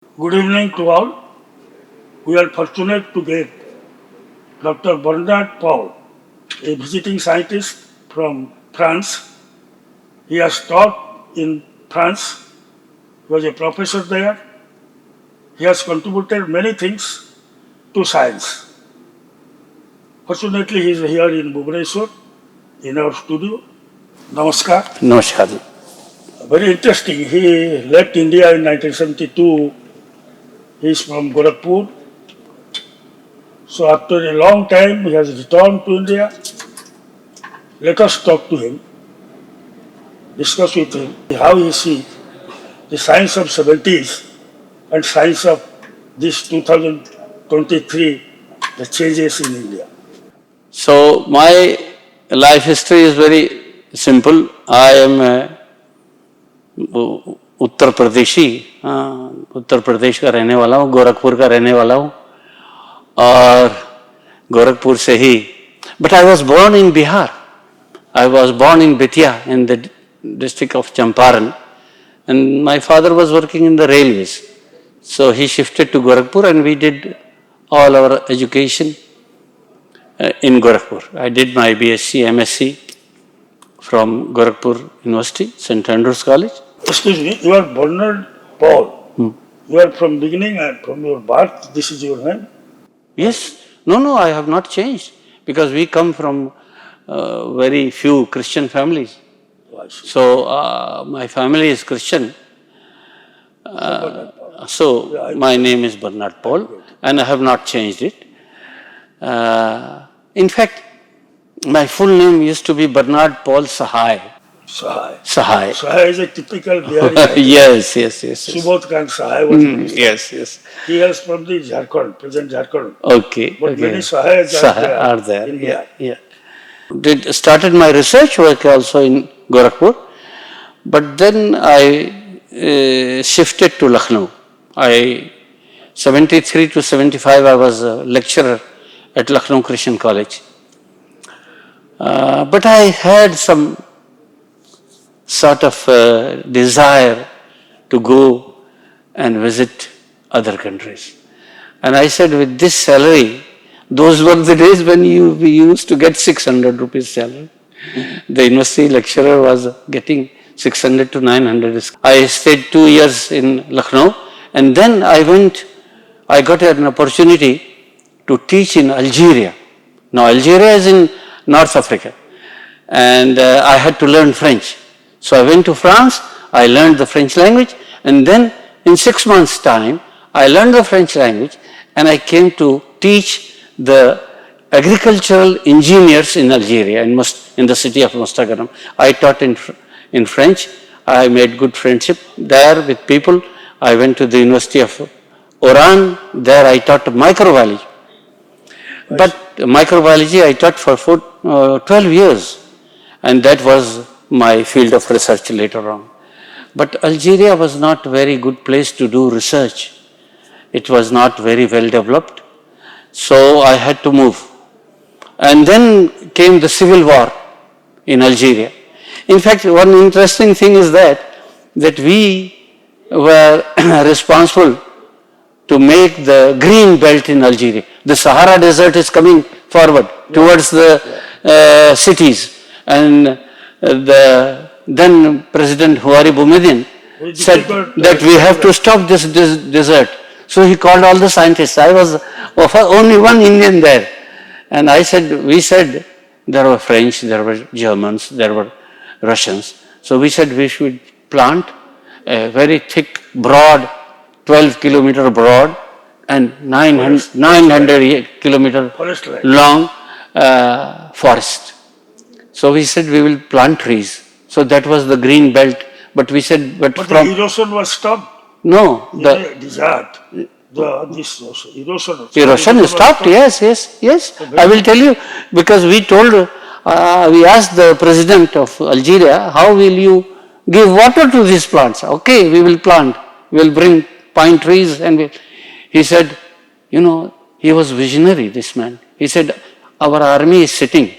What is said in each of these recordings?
Good evening to all. We are fortunate to get Dr. Bernard Paul, a visiting scientist from France. He has taught in France, he was a professor there. He has contributed many things to science. Fortunately, he is here in Bhubaneswar, in our studio. Namaskar. Namaskar. Very interesting. He left India in 1972. He is from Gorakhpur. So after a long time, he has returned to India. Let us talk to him, discuss with him how he sees the science of 70s and science of this 2023, the changes in India. So my life history is very simple. I am a उत्तर प्रदेशी, उत्तर प्रदेश का रहने वाला हूँ, गोरखपुर का रहने वाला हूँ और गोरखपुर से ही. But I was born in Bihar. I was born in Bettiah in the district of Champaran, and my father was working in the railways. So he shifted to Gorakhpur and we did all our education in Gorakhpur. I did my BSc, MSc from Gorakhpur University, St. Andrews College. Excuse me, you are Bernard Paul. You are from beginning and from your birth, this is your name? Yes. No, I have not changed because we come from very few Christian families. So my family is Christian. So my name is Bernard Paul and I have not changed it. In fact, my full name used to be Bernard Paul Sahai. Sahai. Sahai is a typical Bihari name. Yes. Subodh Khan Sahai was Yes. He is from the Jharkhand, present Jharkhand. Okay. But many Sahais are there. In Bihar. Yeah. Started my research work also in Gorakhpur, but then I shifted to Lucknow. 73 to 75 I was a lecturer at Lucknow Christian College. But I had some sort of desire to go and visit other countries. And I said, with this salary, those were the days when we used to get 600 rupees salary. The university lecturer was getting 600 to 900. I stayed 2 years in Lucknow and then I got an opportunity to teach in Algeria. Now Algeria is in North Africa and I had to learn French. So I went to France, I learned the French language and then in 6 months' time, I learned the French language and I came to teach the agricultural engineers in Algeria, in the city of Mostagaram. I taught in French. I made good friendship there with people. I went to the University of Oran. There I taught microbiology. But microbiology I taught for 12 years and that was my field of research later on. But Algeria was not a very good place to do research. It was not very well developed. So I had to move. And then came the civil war in Algeria. In fact, one interesting thing is that we were responsible to make the green belt in Algeria. The Sahara Desert is coming forward towards the cities. And the then President Houari Boumediene said that we have to stop this desert. So he called all the scientists. I was only one Indian there. And we said, there were French, there were Germans, there were Russians. So we said we should plant a very thick, broad, 12 kilometer broad and 900 kilometer long forest. So we said we will plant trees. So that was the green belt. But we said, but the erosion was stopped. No, the desert. Erosion is stopped. Yes. I will tell you because we asked the president of Algeria, how will you give water to these plants? Okay, we will plant. We will bring pine trees and he said, he was visionary, this man. He said, our army is sitting,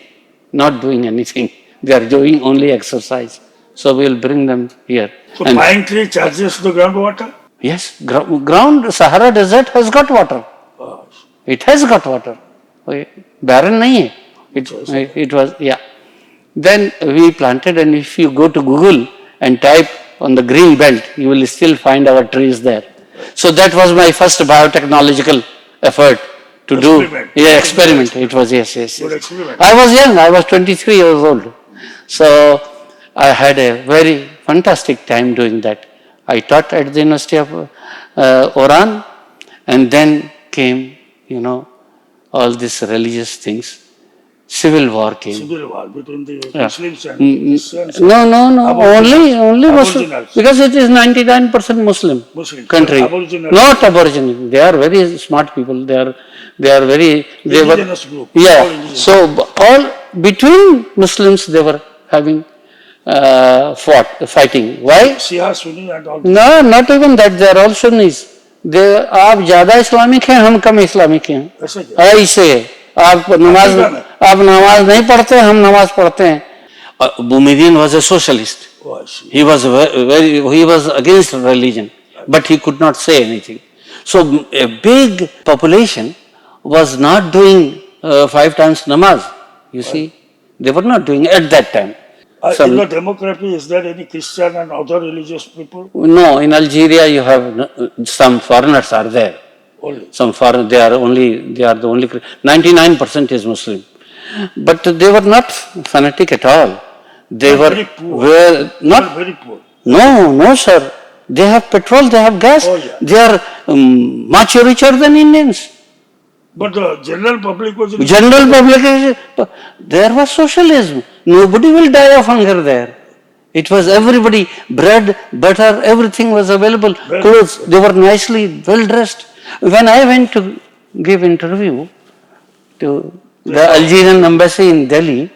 not doing anything. They are doing only exercise. So we will bring them here. So pine tree charges the groundwater? Yes, ground Sahara Desert has got water. Oh, It has got water. Barren nahi hai. It was, yeah. Then we planted, and if you go to Google and type on the green belt, you will still find our trees there. So that was my first biotechnological effort to experiment. do. Yeah, experiment. It was, yes. Good experiment. I was young. I was 23 years old. So I had a very fantastic time doing that. I taught at the University of Oran, and then came, all these religious things. Civil war came. Civil war between the Muslims and Christians. No. Only Muslim. Aboriginals. Because it is 99% Muslim country. Aboriginals. Not Aboriginal. They are very smart people. They are very. Indigenous group. Yeah. So all between Muslims they were having fighting. Why? Shia, Sunni and all. No, not even that. They are all Sunnis. आप ज्यादा Islamic हैं, हम कम Islamic हैं. ऐसे आप नमाज नहीं पढ़ते, हम नमाज पढ़ते हैं. Boumediene was a socialist. He was against religion, but he could not say anything. So a big population was not doing 5 times namaz. You see, they were not doing at that time. In the demography, is there any Christian and other religious people? No, in Algeria you have some foreigners are there. Only. Some foreign, they are the only, 99% is Muslim. But they were not fanatic at all. They were very poor. Not very poor. No, sir. They have petrol, they have gas. Oh, yeah. They are much richer than Indians. But the general public was... There was socialism. Nobody will die of hunger there. It was everybody, bread, butter, everything was available. Clothes, they were nicely well dressed. When I went to give interview to the Algerian embassy in Delhi,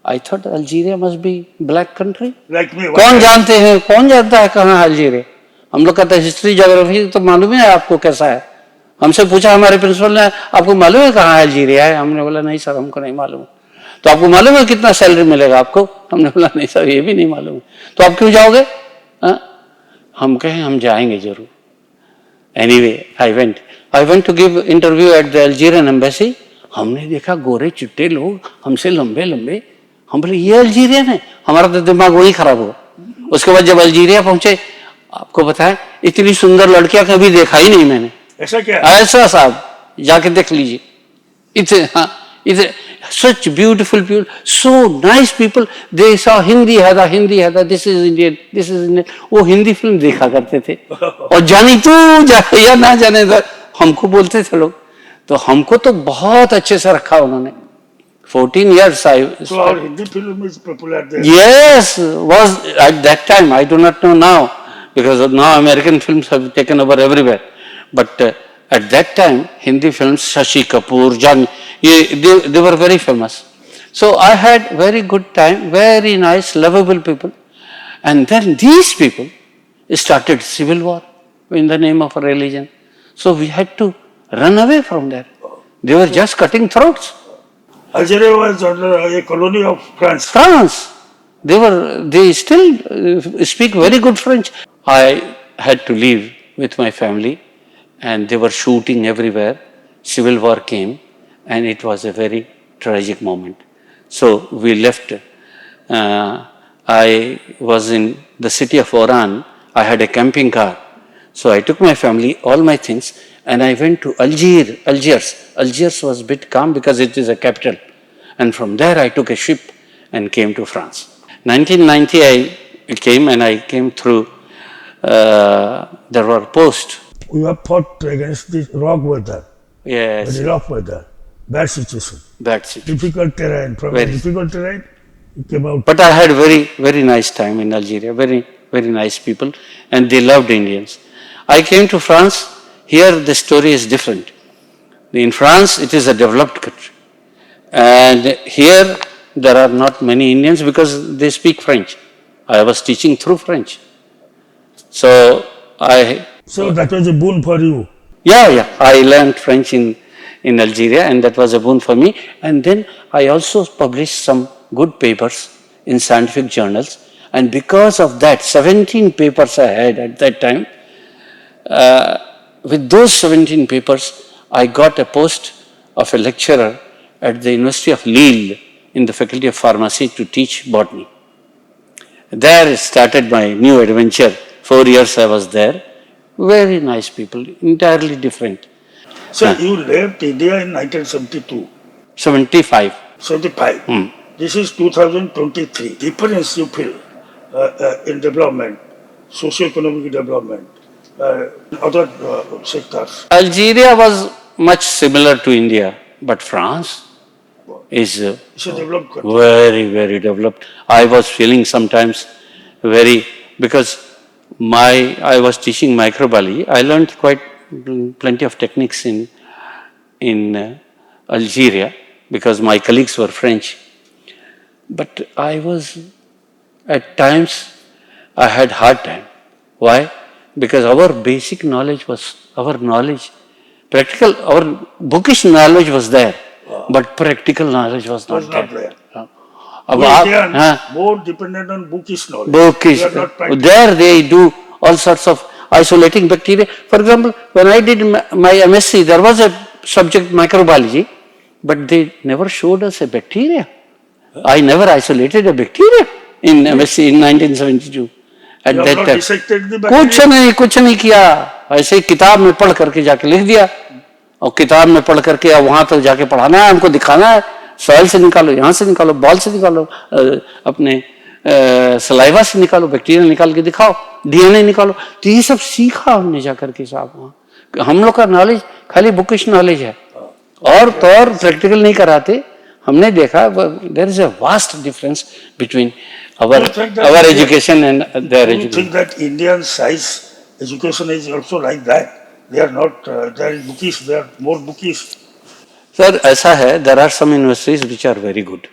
I thought Algeria must be black country. Like me. कौन जानता है कहाँ Algeria? हम लोग कहते हैं history geography तो मालूम है आपको कैसा है. हमसे पूछा हमारे प्रिंसिपल ने, आपको मालूम है कहाँ अल्जीरिया है? हमने बोला नहीं सर, हमको नहीं मालूम. तो आपको मालूम है कितना सैलरी मिलेगा आपको? हमने बोला नहीं सर, ये भी नहीं मालूम. तो आप क्यों जाओगे? हम कहें हम जाएंगे जरूर. Anyway, I went to give interview at the Algerian embassy. हमने देखा गोरे चिट्टे लोग हमसे लंबे लंबे. हम बोले ये अल्जीरियन है. हमारा तो दिमाग वही खराब हुआ. उसके बाद जब अल्जीरिया पहुंचे, आपको पता है इतनी सुंदर लड़कियां कभी देखा ही नहीं मैंने. ऐसा क्या? ऐसा साहब जाके देख लीजिए. इतने such beautiful people, so nice people. They saw Hindi है, this is Indian. वो हिंदी फिल्म देखा करते थे. और जानी तू या ना जाने हमको बोलते थे लोग. तो हमको तो बहुत अच्छे से रखा उन्होंने. 14 years So our Hindi film is popular there. Yes, was at that time. I do not know now, because now American films have taken over everywhere. But at that time, Hindi films, Shashi Kapoor, they were very famous. So I had very good time, very nice, lovable people. And then these people started civil war in the name of a religion. So we had to run away from there. They were just cutting throats. Algeria was a colony of France. They still speak very good French. I had to leave with my family, and they were shooting everywhere. Civil war came, and it was a very tragic moment. So we left. I was in the city of Oran. I had a camping car. So I took my family, all my things, and I went to Algiers. Algiers was a bit calm because it is a capital. And from there I took a ship and came to France. 1990 I came, and I came through, there were posts. We have fought against the rough weather. Yes. Very rough weather. Bad situation. Difficult terrain. From difficult terrain, it came out. But I had very, very nice time in Algeria. Very, very nice people. And they loved Indians. I came to France. Here the story is different. In France, it is a developed country. And here there are not many Indians because they speak French. I was teaching through French. So that was a boon for you. Yeah. I learned French in Algeria, and that was a boon for me. And then I also published some good papers in scientific journals. And because of that, 17 papers I had at that time, with those 17 papers, I got a post of a lecturer at the University of Lille in the Faculty of Pharmacy to teach botany. There started my new adventure. 4 years I was there. Very nice people, entirely different. So you left India in 1972. 75. 75. This is 2023. Difference you feel in development, socio-economic development, other sectors. Algeria was much similar to India, but France is It's a developed country. very, very developed. I was feeling sometimes very, because I was teaching microbiology. I learned quite plenty of techniques in Algeria because my colleagues were French. But I was, at times, I had hard time. Why? Because our basic knowledge was, our bookish knowledge was there, but practical knowledge was not there. More dependent on bookish knowledge. Bookish. There they do all sorts of isolating bacteria. For example, when I did my MSc, there was a subject microbiology, but they never showed us a bacteria. I never isolated a bacteria in MSc in 1972. At that time, कुछ नहीं किया. ऐसे ही किताब में पढ़ करके जाके लिख दिया. और किताब में पढ़ करके अब वहां तो जाके पढ़ाना है, हमको दिखाना है. सॉइल से निकालो, यहाँ से निकालो, बॉल से निकालो, अपने सलाइवा से निकालो, बैक्टीरिया निकाल के दिखाओ, डीएनए निकालो. तो ये सब सीखा हमने जाकर के साहब वहाँ. हम लोग का नॉलेज खाली बुकिश नॉलेज है और तो और प्रैक्टिकल नहीं कराते. हमने देखा there is a vast difference between our education and their education. Do you think that Indian science education is also like that? They are not, they are bookish, they are more bookish. Sir, ऐसा है, there are some universities which are very good.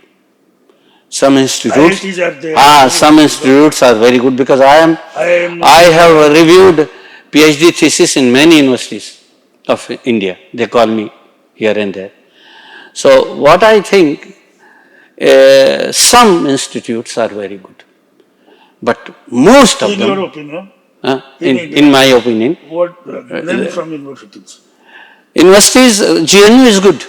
Some institutes, some institutes are very good because I have reviewed PhD thesis in many universities of India. They call me here and there. So what I think, some institutes are very good, but most of them. In your opinion? In my opinion. What name from universities? Universities, GNU is good.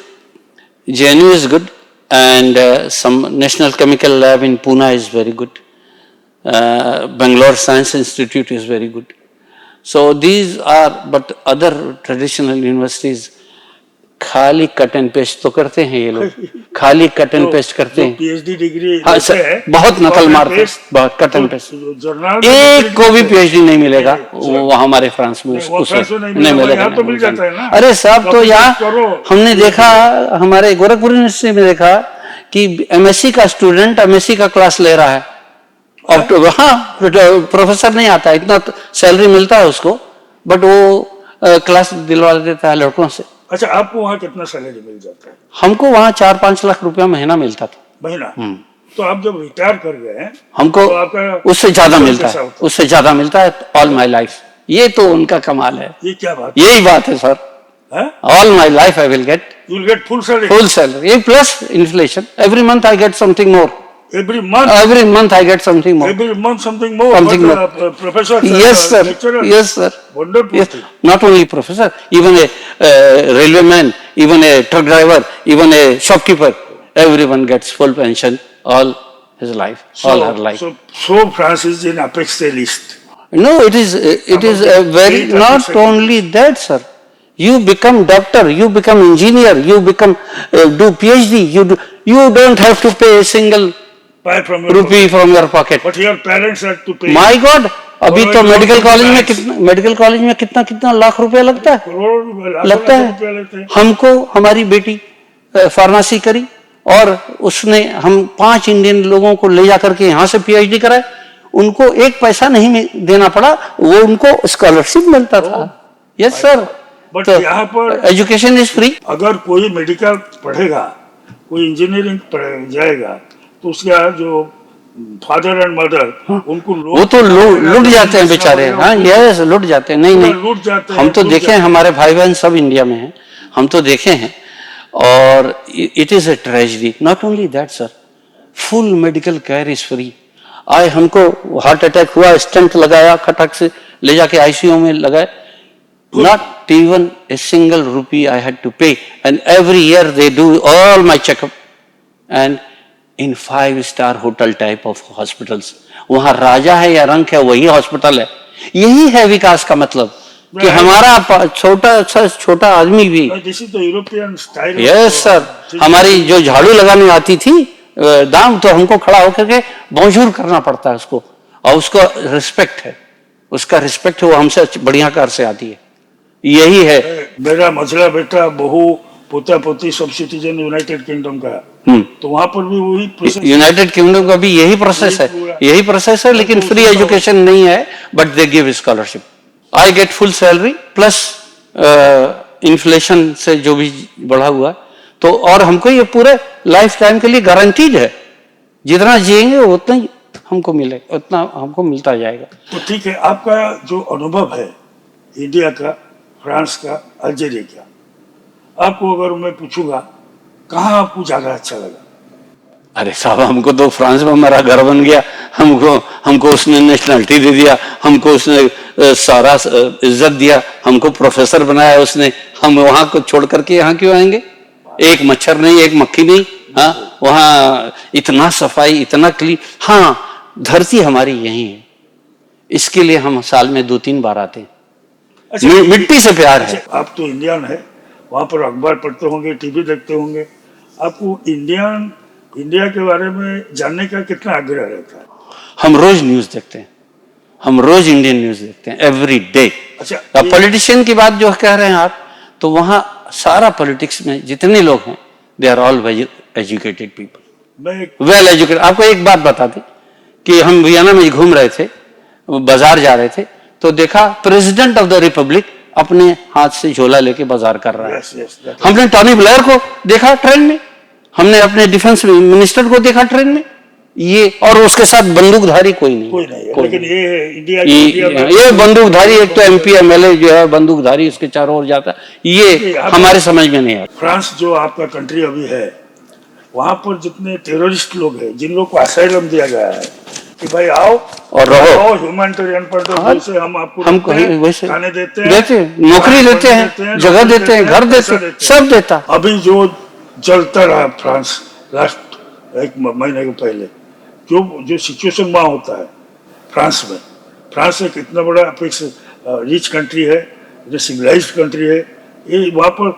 GNU is good, and some National Chemical Lab in Pune is very good. Bangalore Science Institute is very good. So these are, but other traditional universities खाली cut and paste तो करते हैं ये लोग. खाली cut and paste करते हैं. PhD degree बहुत नकल मारते हैं, बहुत कट एंड पेस्ट. एक को भी पीएचडी नहीं मिलेगा वो हमारे फ्रांस में, नहीं मिलेगा. अरे साहब, तो यहाँ हमने देखा, हमारे गोरखपुर यूनिवर्सिटी में देखा कि एमएससी का स्टूडेंट एमएससी का क्लास ले रहा है. हाँ, प्रोफेसर नहीं आता, इतना सैलरी मिलता है उसको, बट वो क्लास दिलवा देता है लड़कों से. अच्छा, आपको वहाँ कितना सैलरी मिल जाता है? हमको वहाँ 4-5 लाख रुपया महीना मिलता था. महीना? तो आप जब रिटायर कर गए हमको तो आपका उससे ज्यादा मिलता है, उससे ज्यादा मिलता है ऑल माई लाइफ. ये तो उनका कमाल है. ये क्या बात? यही बात है sir. All my life I will get, you will get full salary. Full salary plus inflation. Every month I get something more. Every month I get something more. Every month something more. Something more. Professor. Yes, sir. Lecturer. Yes, sir. Wonderful. Yes. Not only professor, even a railway man, even a truck driver, even a shopkeeper. Everyone gets full pension all his life, all her life. So France is in apex list. No, it is a very, not only that, sir. You become doctor, you become engineer, you become do PhD. You don't have to pay a single rupee from your pocket. But your parents have to pay. My God, अभी तो medical college में कितना लाख रुपया लगता है. हमको हमारी बेटी फार्मेसी करी और उसने हम 5 इंडियन लोगों को ले जाकर के यहाँ से पीएचडी कराए. उनको एक पैसा नहीं देना पड़ा, वो उनको स्कॉलरशिप मिलता था. Yes sir. बट यहाँ पर एजुकेशन इज फ्री. अगर कोई मेडिकल पढ़ेगा, कोई इंजीनियरिंग जाएगा, तो उसका जो फादर एंड मदर उनको वो तो लूट जाते हैं बेचारे. हाँ, यस, लूट जाते हैं. नहीं लूट जाते हैं. हम तो देखे हैं, हमारे भाई बहन सब इंडिया में हैं, हम तो देखे हैं. और it is a tragedy. Not only that sir, full medical care is free. हमको हार्ट अटैक हुआ, स्टेंट लगाया, खटक से ले जाके आईसीयू में लगाए. Not even a single rupee I had to pay. And every year they do all my checkup. And in 5-star hotel type of hospitals. वहाँ राजा है या रंक है वही हॉस्पिटल है. यही है विकास का मतलब कि हमारा छोटा आदमी भी. This is the European style. Yes sir. हमारी जो झाड़ू लगाने आती थी दाम तो हमको खड़ा होकर के बॉन्जूर करना पड़ता है उसको. और उसका रिस्पेक्ट है. उसका रिस्पेक्ट है वो हमसे बढ़िया कार से आती है. यही है. मेरा मझला बेटा बहू पोता पोती सब सिटीजन यूनाइटेड किंगडम का. तो वहां पर भी वही प्रोसेस. यूनाइटेड किंगडम का भी यही प्रोसेस है. यही प्रोसेस है लेकिन फ्री एजुकेशन नहीं है. But they give scholarship. I get full salary plus inflation से जो भी बढ़ा हुआ तो और हमको ये पूरे लाइफ टाइम के लिए गारंटीड है. जितना जिएंगे उतना ही हमको मिलेगा. उतना हमको मिलता जाएगा. तो ठीक है. आपका जो अनुभव है इंडिया का, फ्रांस का, अल्जीरिया का, आपको अगर मैं पूछूंगा कहाँ आपको ज्यादा अच्छा लगा? अरे साहब हमको तो फ्रांस में हमारा घर बन गया. हमको उसने नेशनलिटी दे दिया. हमको उसने सारा इज्जत दिया. हमको प्रोफेसर बनाया उसने. हम वहां को छोड़ करके यहाँ क्यों आएंगे? एक मच्छर नहीं, एक मक्खी नहीं. हाँ वहाँ इतना सफाई, इतना क्लीन. हाँ धरती हमारी यही है. इसके लिए हम साल में 2-3 बार आते हैं. अच्छा, मिट्टी से प्यार है. आप तो इंडियन है, वहां पर अखबार पढ़ते होंगे, टीवी देखते होंगे. आपको इंडिया के बारे में जानने का कितना आग्रह रहता है? हम रोज न्यूज देखते हैं. हम रोज इंडियन न्यूज देखते हैं एवरी डे. अच्छा, अब पॉलिटिशियन की बात जो कह रहे हैं आप, तो वहां सारा पॉलिटिक्स में जितने लोग हैं they are all well educated people. Well educated. आपको एक बात बता दें कि हम वियना में घूम रहे थे, बाजार जा रहे थे, तो देखा प्रेसिडेंट ऑफ द रिपब्लिक अपने हाथ से झोला लेके बाजार कर रहा है. हमने टॉनी ब्लेयर को देखा ट्रेन में. हमने अपने डिफेंस मिनिस्टर को देखा ट्रेन में. ये और उसके साथ बंदूकधारी कोई नहीं. लेकिन ये इंडिया ये बंदूकधारी एक तो एमपी एमएलए जो है बंदूकधारी उसके चारों ओर जाता है. ये हमारे समझ में नहीं आता. फ्रांस जो आपका कंट्री अभी है, वहां पर जितने टेररिस्ट लोग हैं, जिन लोग को असाइलम दिया गया है कि भाई आओ और रहो, ह्यूमैनिटेरियन पर से हम आपको वैसे खाने देते हैं, नौकरी देते हैं, जगह देते हैं, घर देते हैं, सब देता. अभी जो चलता रहा फ्रांस लास्ट 1 महीने के पहले जो सिचुएशन वहां होता है फ्रांस एक इतना बड़ा रिच कंट्री है, जो सिविलाइज्ड कंट्री है. ये वहां पर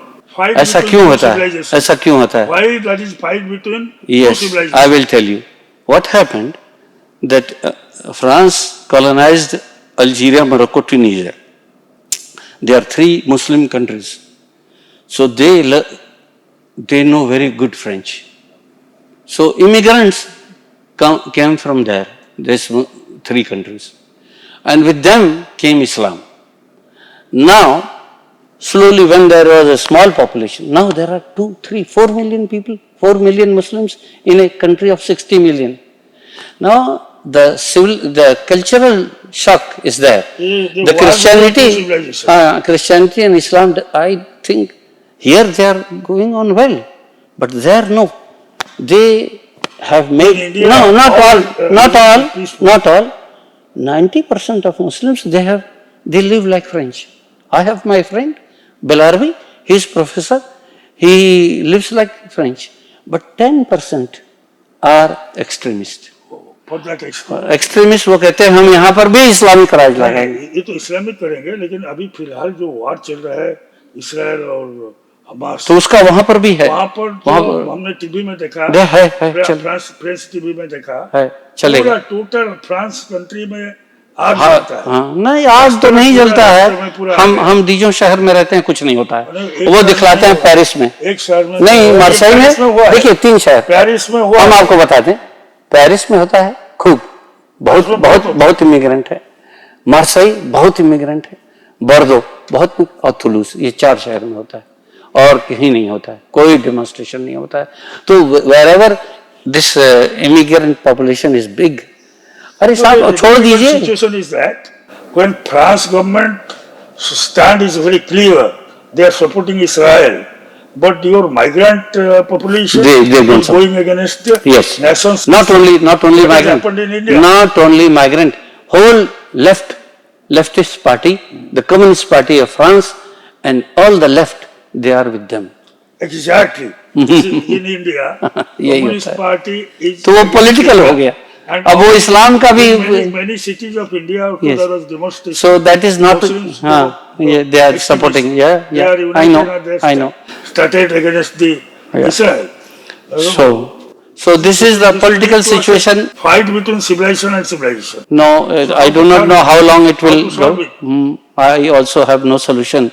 ऐसा क्यों होता है? ऐसा क्यों होता है? Why that is fight between yes, I will tell you what happened. That France colonized Algeria, Morocco, Tunisia. They are 3 Muslim countries, so they know very good French. So immigrants came from there. These 3 countries, and with them came Islam. Now, slowly, when there was a small population, now there are 2, 3, 4 million people, 4 million Muslims in a country of 60 million. Now, the cultural shock is there. The Christianity and Islam, I think here they are going on well, but there no. They have made India, no, not all. 90% of Muslims they live like French. I have my friend Belarbi, he is professor. He lives like French, but 10% are extremists. Extremist वो कहते हैं हम यहाँ पर भी Islamic राज लगाएंगे. ये तो इस्लामिक करेंगे, लेकिन अभी फिलहाल जो वार चल रहा है इसराइल और हमास, तो उसका वहाँ पर भी है. वहाँ पर हमने टीवी में देखा है, फ्रांस टीवी में देखा है, चलेगा. टोटल फ्रांस कंट्री में आग जलता है. हाँ, नहीं आग तो नहीं जलता है. हम दीजों शहर में रहते हैं, कुछ नहीं होता है. वो दिखलाते हैं पेरिस में, एक शहर में नहीं, मार्सेई में. देखिए 3 शहर पेरिस में हुआ. हम आपको बताते हैं पेरिस में होता है खूब, बहुत इमिग्रेंट है. मार्सेई बहुत इमिग्रेंट है. बर्दो बहुत, और तुलूस, ये 4 शहर में होता है, और कहीं नहीं होता है. कोई डेमोन्स्ट्रेशन नहीं होता है. तो wherever this immigrant population is big. अरे साहब छोड़ दीजिए. Situation is that when France government stand is very clear, they are supporting Israel. But your migrant population is going against nations. Not only migrant. Not only migrant. Whole left leftist party, the Communist Party of France, and all the left, they are with them. Exactly. This is in India, यही Communist होता है. Party is तो वो political हो गया. and अब वो इस्लाम का भी many cities of India also Yes. there was demonstration. So that is not. Muslims, Yeah, they are supporting. Yeah, They are yeah. I united know. and they I know. started against the Israel. So this is the political situation. Fight between civilization and civilization. No, I do not know how long it will How to solve go. it? I also have no solution,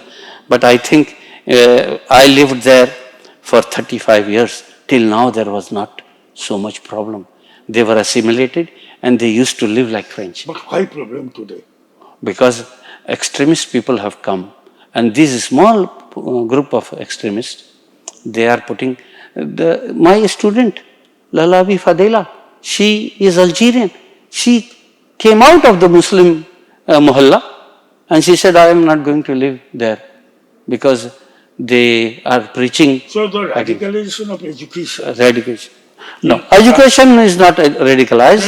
but I think I lived there for 35 years. Till now, there was not so much problem. They were assimilated and they used to live like French. But why problem today? Because extremist people have come, and this small group of extremists, they are putting my student Lalabi Fadela, she is Algerian. She came out of the Muslim mohalla and she said, I am not going to live there because they are preaching. So the radicalization of education. Radicalization. No, education is not radicalized.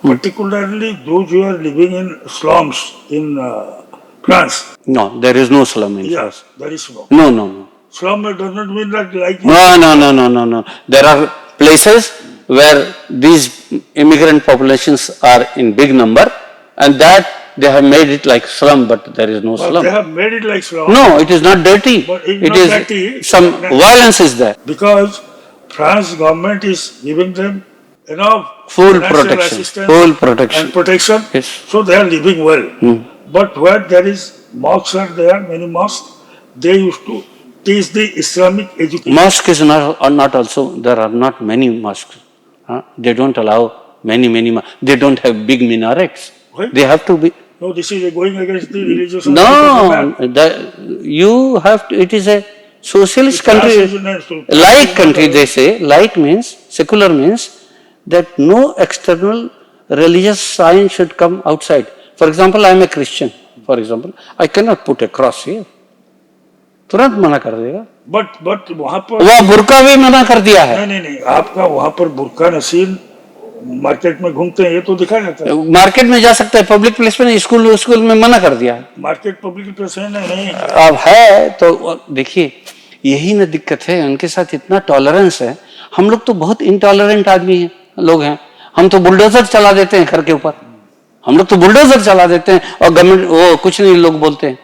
No. Particularly those who are living in slums in France. No, there is no slum in France. There is no. No. Slum does not mean that like. No. There are places where these immigrant populations are in big number, and that they have made it like slum, but there is no slum. They have made it like slum. No, it is not dirty. But It not is dirty. some violence is there. Because France government is giving them enough Full financial protection. assistance Full protection. and protection. Yes. So they are living well. But where there is mosques are there, many mosques, they used to teach the Islamic education. Mosque is not also, there are not many mosques. They don't allow many They don't have big minarets. Why? They have to be. No, this is going against the religious. No, you have to, it is a socialist country, light country they say. Light means, secular means that no external religious sign should come outside. For example, I am a Christian. For example, I cannot put a cross here. तुरंत मना कर देगा. But वहाँ पर वह बुर्का भी मना कर दिया है. नहीं आपका वहाँ पर बुर्का नसीन मार्केट में घूमते हैं ये तो दिखा जाता है. मार्केट में जा सकता है, पब्लिक प्लेस में नहीं, स्कूल में मना कर दिया है. मार्केट पब्लिक प्लेस है नहीं. अब है तो देखिए यही ना दिक्कत है, उनके साथ इतना टॉलरेंस है. हम लोग तो बहुत इनटॉलरेंट आदमी हैं, लोग हैं. हम तो बुलडोजर चला देते हैं घर के ऊपर. हम लोग तो बुलडोजर चला देते हैं और गवर्नमेंट वो कुछ नहीं लोग बोलते हैं.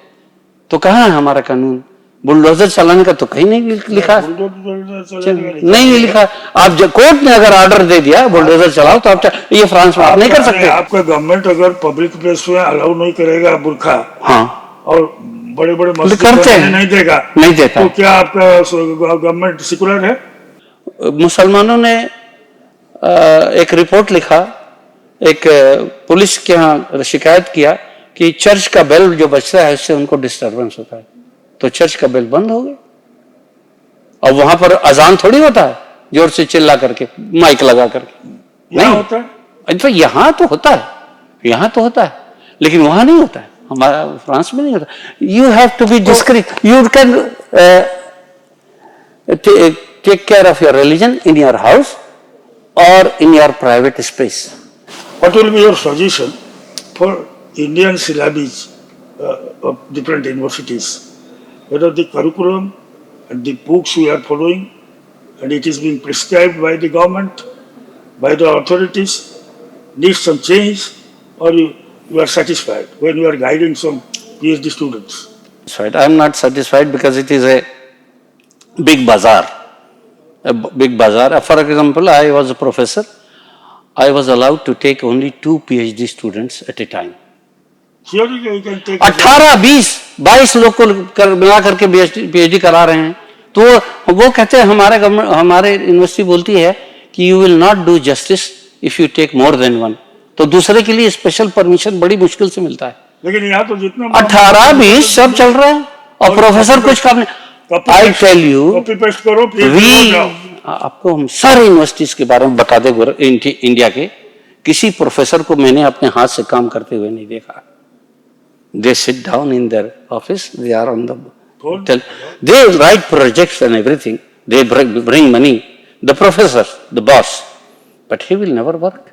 तो कहाँ है हमारा कानून? बुलडोजर चलाने का तो कहीं नहीं लिखा. नहीं लिखा. आप कोर्ट ने अगर ऑर्डर दे दिया बुलडोजर चलाओ तो आप ये फ्रांस में आप नहीं कर सकते. आपका गवर्नमेंट अगर पब्लिक प्लेस में अलाउ नहीं करेगा बुर्का, हाँ, और बड़े मस्जिद नहीं देता, तो क्या आपका गवर्नमेंट सेकुलर है? मुसलमानों ने एक रिपोर्ट लिखा, एक पुलिस के यहाँ शिकायत किया कि चर्च का बेल जो बजता है उससे उनको डिस्टर्बेंस होता है, तो चर्च का बेल बंद हो गया. और वहां पर अजान थोड़ी होता है जोर से चिल्ला करके माइक लगा करके. नहीं होता है. तो यहाँ तो होता है, यहाँ तो होता है, लेकिन वहां नहीं होता है. हमारा फ्रांस में नहीं होता. You have to be discreet. You can take care of your religion in your house और in your private space. What will be your suggestion for Indian syllabus of different universities? Whether the curriculum and the books we are following and it is being prescribed by the government, by the authorities, needs some change, or you are satisfied when you are guiding some PhD students? Right. I am not satisfied because it is a big bazaar. A big bazaar. For example, I was a professor. I was allowed to take only 2 PhD students at a time. Theory you can take 18, 20, 22 लोग को मिला करके PhD करा रहे हैं. तो वो कहते हैं हमारे यूनिवर्सिटी बोलती है कि you will not do justice if you take more than 1. तो दूसरे के लिए स्पेशल परमिशन बड़ी मुश्किल से मिलता है. लेकिन यहाँ तो जितना 18, 20 सब चल रहा है और प्रोफेसर कुछ काम नहीं. I tell you, copy paste करो, PhD आपको हम सारे यूनिवर्सिटीज के बारे में बता दे. इंडिया के किसी प्रोफेसर को मैंने अपने हाथ से काम करते हुए नहीं देखा. They sit down in their office, they are on the, they write projects and everything, they bring money, the professor, the boss, but he will never work.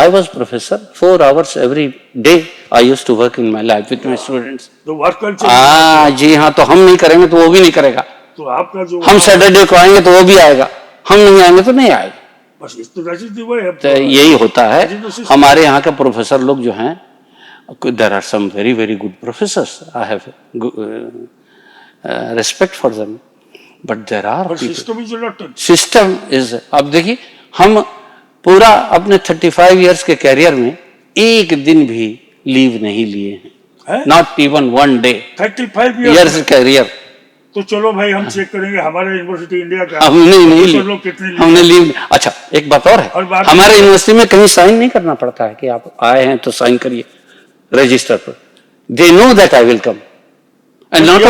I was professor. 4 hours every day I used to work in my lab with my students. तो work culture जी हाँ, तो हम नहीं करेंगे तो वो भी नहीं करेगा. तो आपका जो हम सैटरडे को आएंगे तो वो भी आएगा, हम नहीं आएंगे तो नहीं आएगा. बस इस तो यही होता है. हमारे यहाँ के प्रोफेसर लोग जो हैं, there are some very very good professors. I have respect for them, but there are system is. अब देखिए, हम पूरा अपने 35 इयर्स के कैरियर में एक दिन भी लीव नहीं लिए हैं. Not even one day. 35 years career. तो चलो भाई, हम चेक करेंगे हमारे यूनिवर्सिटी इंडिया का. हमने नहीं, हमने लीव. अच्छा, एक बात और है, हमारे यूनिवर्सिटी में कहीं साइन नहीं करना पड़ता है कि आप आए हैं तो साइन करिए रजिस्टर पर. They know that I will come, and not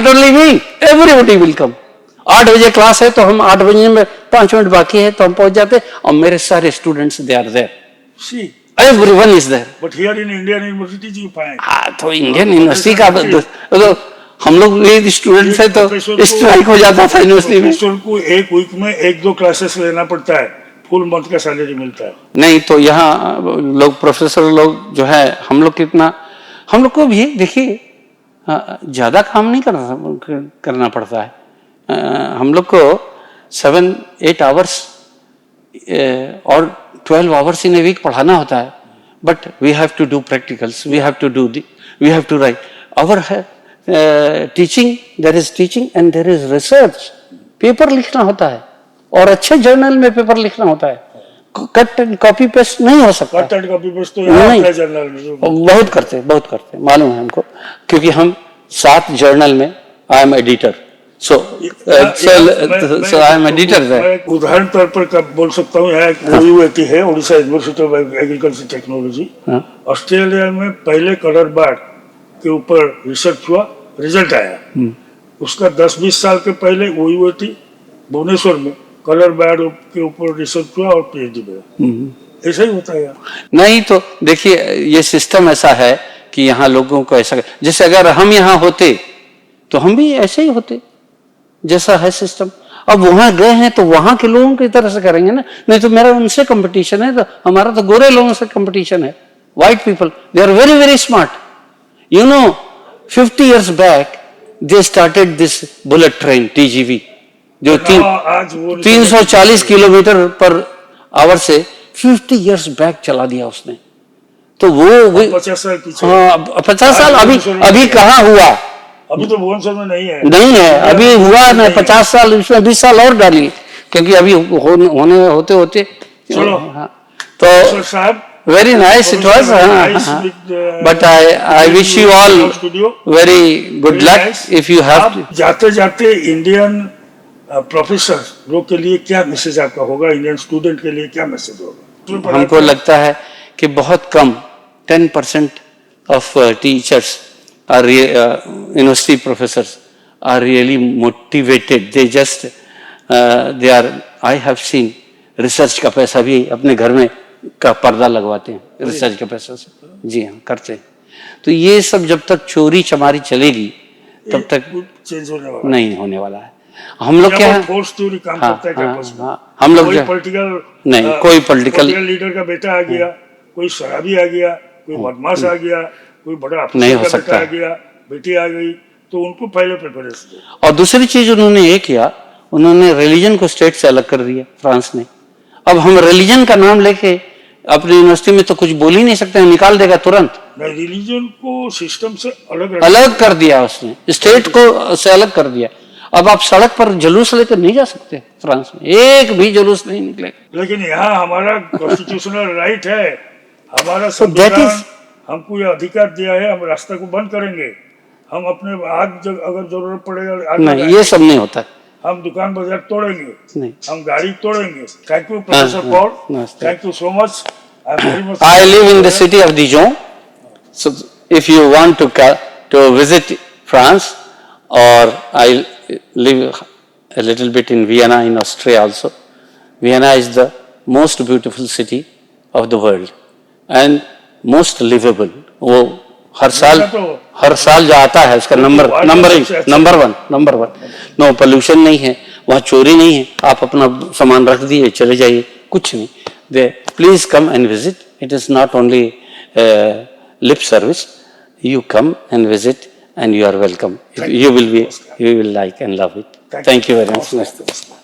only me, everybody will come. 8 बजे क्लास है तो हम 8 बजे में 5 मिनट बाकी है तो हम पहुंच जाते हैं, और मेरे सारे students they are there. Everyone is there. But here in Indian universities you find. तो इंडियन यूनिवर्सिटी का तो हम लोग ये स्टूडेंट्स है तो स्ट्राइक हो जाता था यूनिवर्सिटी में. प्रोफेसर को एक वीक में 1-2 क्लासेस लेना पड़ता है, फुल मंथ का सैलरी मिलता है. नहीं तो यहाँ लोग प्रोफेसर लोग जो है, हम लोग कितना, हम लोग को भी देखिए ज्यादा काम नहीं करना पड़ता है. हम लोग को 7-8 आवर्स और 12 आवर्स इन ए वीक पढ़ाना होता है. But we have to do practicals, we have to write our teaching. There is teaching and there is research. Paper लिखना होता है, और अच्छे जर्नल में पेपर लिखना होता है. कट एंड कॉपी पेस्ट नहीं हो सकता. कट एंड कॉपी पेस्ट तो नहीं, जर्नल में बहुत करते मालूम है हमको, क्योंकि हम 7 जर्नल में I am editor. So I am editor there. उदाहरण तौर पर बोल सकता हूँ, यहाँ एक ODIA है, Odisha university of agriculture technology. Australia में पहले कलर बार्ड के ऊपर रिसर्च हुआ, रिजल्ट आया. उसका 10-20 साल के पहले ODIA भुवनेश्वर में कलर बार्ड के ऊपर रिसर्च हुआ और PhD मिला. ऐसा ही होता है. नहीं तो देखिए, ये सिस्टम ऐसा है कि यहाँ लोगों को ऐसा, जैसे अगर हम यहाँ होते तो हम भी ऐसे ही होते, जैसा है सिस्टम. अब वहां गए हैं तो वहां के लोगों की तरह से करेंगे ना. नहीं तो मेरा उनसे कंपटीशन है, तो हमारा तो गोरे लोगों से कंपटीशन है. White people, they are very very smart. You know, 50 years back they started this bullet train TGV, जो 340 किलोमीटर पर आवर से 50 years बैक चला दिया उसने. तो वो 50 साल पीछे. हाँ, 50 साल. अभी कहाँ हुआ? अभी तो भुवनेश्वर में नहीं है, अभी हुआ ना. 50 साल, इसमें 20 साल और डाली, क्योंकि अभी होते चलो. तो साहब, very nice it was. But I wish you all very good luck. If you have जाते जाते इंडियन प्रोफेसर लोग के लिए क्या मैसेज आपका होगा, इंडियन स्टूडेंट के लिए क्या मैसेज होगा? हमको लगता है कि बहुत कम 10% of teachers are university professors are really motivated. They just they are, I have seen, research का पैसा भी अपने घर में का पर्दा लगवाते हैं रिसर्च के पैसे से. जी हाँ, करते हैं. तो ये सब जब तक चोरी चमारी चलेगी तब तक चेंज नहीं होने वाला है. हम लोग क्या है, हम लोग पॉलिटिकल नहीं, कोई पॉलिटिकल लीडर का बेटा आ गया, कोई शराबी आ गया, कोई बदमाश आ गया, कोई बड़ा नहीं हो सकता. आ गया, बेटी आ गई, तो उनको पहले प्रेफरेंस दे. और दूसरी चीज उन्होंने ये किया, उन्होंने रिलीजन को स्टेट से अलग कर दिया फ्रांस ने. अब हम रिलीजन का नाम लेके अपनी यूनिवर्सिटी में तो कुछ बोल ही नहीं सकते, निकाल देगा तुरंत. रिलीजन को सिस्टम से अलग कर दिया उसने, स्टेट को से अलग कर दिया. अब आप सड़क पर जुलूस लेकर नहीं जा सकते फ्रांस में, एक भी जुलूस नहीं निकलेगा. लेकिन यहाँ हमारा कॉन्स्टिट्यूशनल राइट है, हमारा संविधान हमको ये अधिकार दिया है, हम रास्ता को बंद करेंगे. हम अपने आग अगर जरूरत पड़ेगा नहीं, ये सब नहीं होता. हम दुकान बाजार तोड़ेंगे नहीं, हम गाड़ी तोड़ेंगे. Thank you professor Paul, thank you so much. I live in the city of Dijon. So if you want to visit France, or I live a little bit in Vienna in Austria also. Vienna is the most beautiful city of the world and most livable. वो हर साल जो आता है उसका number one. No pollution नहीं है वहाँ, चोरी नहीं है. आप अपना सामान रख दिए चले जाइए, कुछ नहीं. They please come and visit It is not only lip service. You come and visit, and you are welcome. Thank You will be, Namaskar. you will like and love it. Thank Thank you. you very much. Namaskar. Namaste.